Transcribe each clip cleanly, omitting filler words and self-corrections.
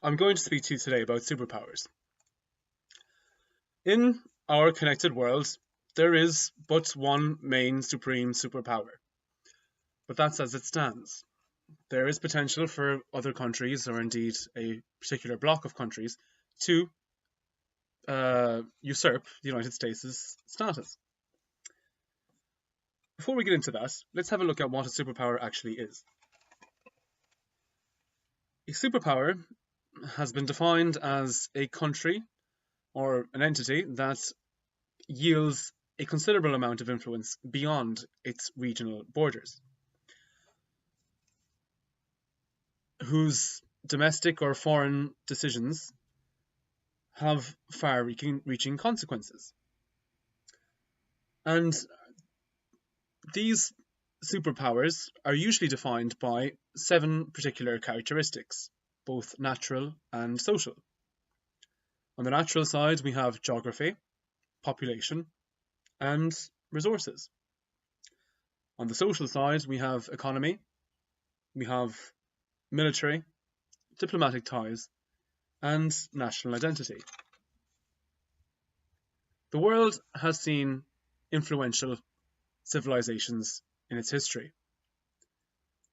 I'm going to speak to you today about superpowers. In our connected world, there is but one main supreme superpower, but that's as it stands. There is potential for other countries, or indeed a particular bloc of countries, to usurp the United States' status. Before we get into that, let's have a look at what a superpower actually is. A superpower has been defined as a country or an entity that yields a considerable amount of influence beyond its regional borders, whose domestic or foreign decisions have far reaching consequences. And these superpowers are usually defined by 7 particular characteristics, both natural and social. On the natural side, we have geography, population, and resources. On the social side, we have economy, we have military, diplomatic ties, and national identity. The world has seen influential civilizations in its history,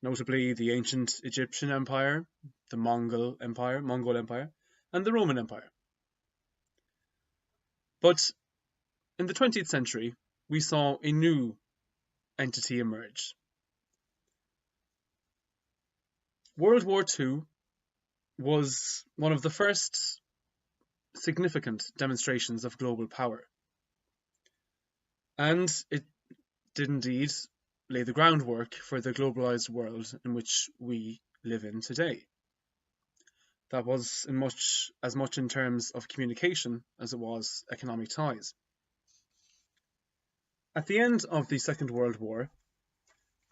notably the ancient Egyptian Empire, the Mongol Empire, and the Roman Empire. But in the 20th century, we saw a new entity emerge. World War II was one of the first significant demonstrations of global power, and it did indeed lay the groundwork for the globalized world in which we live in today. That was as much in terms of communication as it was economic ties. At the end of the Second World War,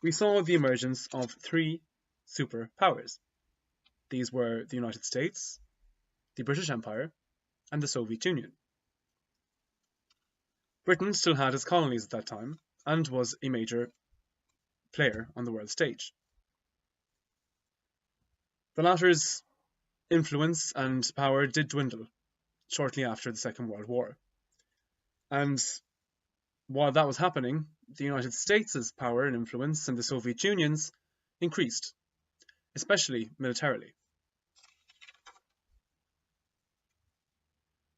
we saw the emergence of 3 superpowers. These were the United States, the British Empire, and the Soviet Union. Britain still had its colonies at that time and was a major player on the world stage. The latter's influence and power did dwindle shortly after the Second World War. And while that was happening, the United States' power and influence and the Soviet Union's increased, especially militarily.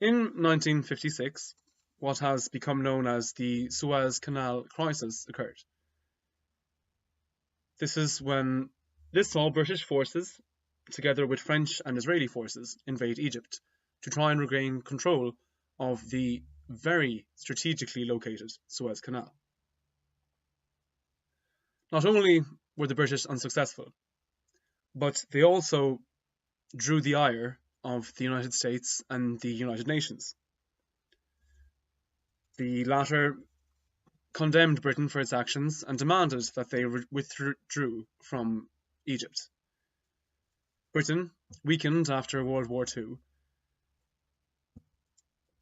In 1956, what has become known as the Suez Canal crisis occurred. This saw British forces, together with French and Israeli forces, invade Egypt to try and regain control of the very strategically located Suez Canal. Not only were the British unsuccessful, but they also drew the ire of the United States and the United Nations. The latter condemned Britain for its actions and demanded that they withdrew from Egypt. Britain, weakened after World War II,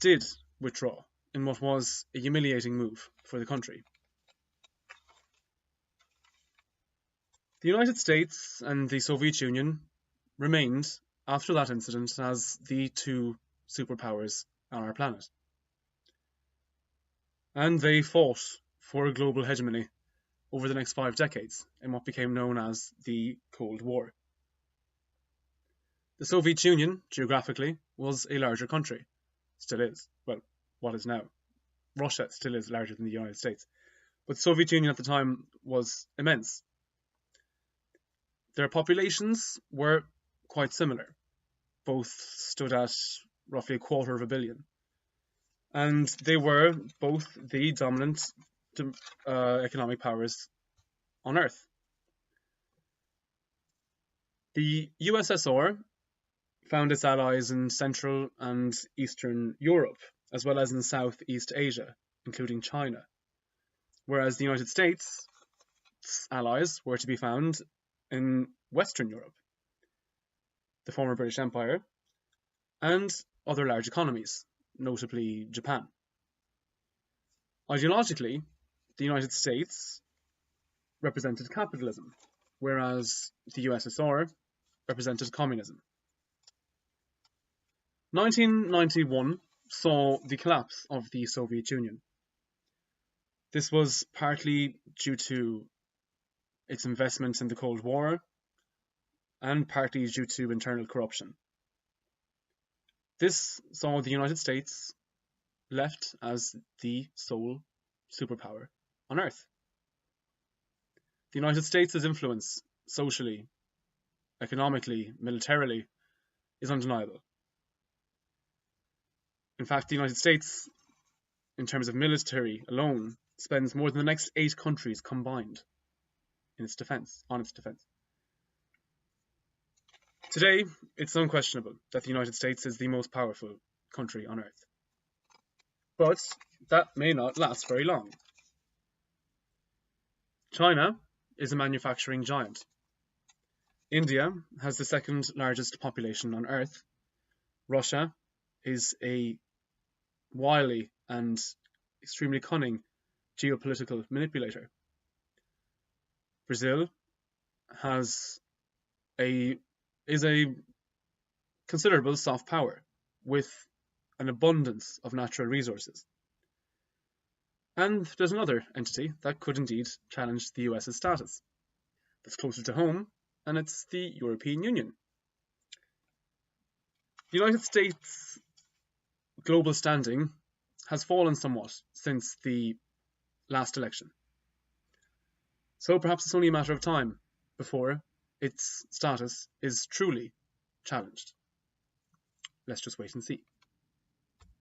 did withdraw in what was a humiliating move for the country. The United States and the Soviet Union remained, after that incident, as the 2 superpowers on our planet. And they fought for global hegemony over the next 5 decades in what became known as the Cold War. The Soviet Union, geographically, was a larger country. Still is. Well, what is now? Russia still is larger than the United States. But the Soviet Union at the time was immense. Their populations were quite similar. Both stood at roughly 250 million. And they were both the dominant economic powers on Earth. The USSR found its allies in Central and Eastern Europe, as well as in Southeast Asia, including China, whereas the United States' allies were to be found in Western Europe, the former British Empire, and other large economies, notably Japan. Ideologically, the United States represented capitalism, whereas the USSR represented communism. 1991 saw the collapse of the Soviet Union. This was partly due to its investment in the Cold War and partly due to internal corruption. This saw the United States left as the sole superpower on Earth. The United States' influence socially, economically, militarily is undeniable. In fact, the United States, in terms of military alone, spends more than the next 8 countries combined on its defense. Today, it's unquestionable that the United States is the most powerful country on Earth. But that may not last very long. China is a manufacturing giant. India has the second largest population on Earth. Russia is a wily and extremely cunning geopolitical manipulator. Brazil is a considerable soft power with an abundance of natural resources. And there's another entity that could indeed challenge the US's status. That's closer to home, and it's the European Union. The United States' global standing has fallen somewhat since the last election. So perhaps it's only a matter of time before its status is truly challenged. Let's just wait and see.